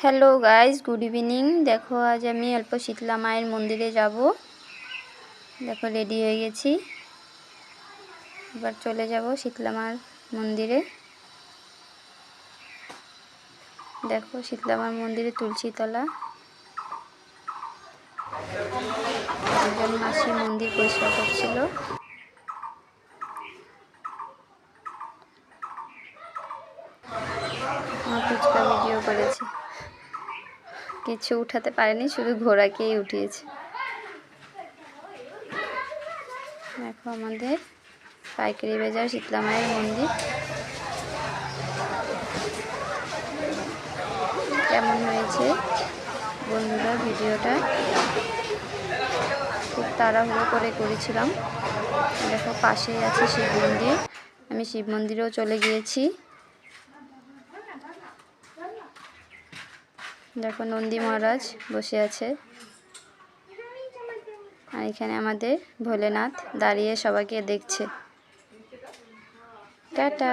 Hello guys, good evening. দেখো আজ আমি অল্প শীতলা মায়ের মন্দিরে যাব। দেখো রেডি হয়ে গেছি, এবার চলে যাব শীতলা মার মন্দিরে। দেখো শীতলা মার মন্দিরে তুলসী তলা, একজন মাসি মন্দির পরিষ্কার করছিল। আমার ফুচকা ভিডিও করেছে, কিছু উঠাতে পারেনি, শুধু ঘোড়াকেই উঠিয়েছে। দেখো আমাদের পাইকারি বাজার শীতলা মায়ের মন্দির। কেমন হয়েছে বন্ধুরা ভিডিওটা? খুব তাড়াহুড়ো করে করেছিলাম। দেখো পাশেই আছে শিব মন্দির, আমি শিব মন্দিরেও চলে গিয়েছি। দেখো নন্দী মহারাজ বসে আছে, আর এখানে আমাদের ভোলেনাথ দাঁড়িয়ে সবাইকে দেখছে। টাটা।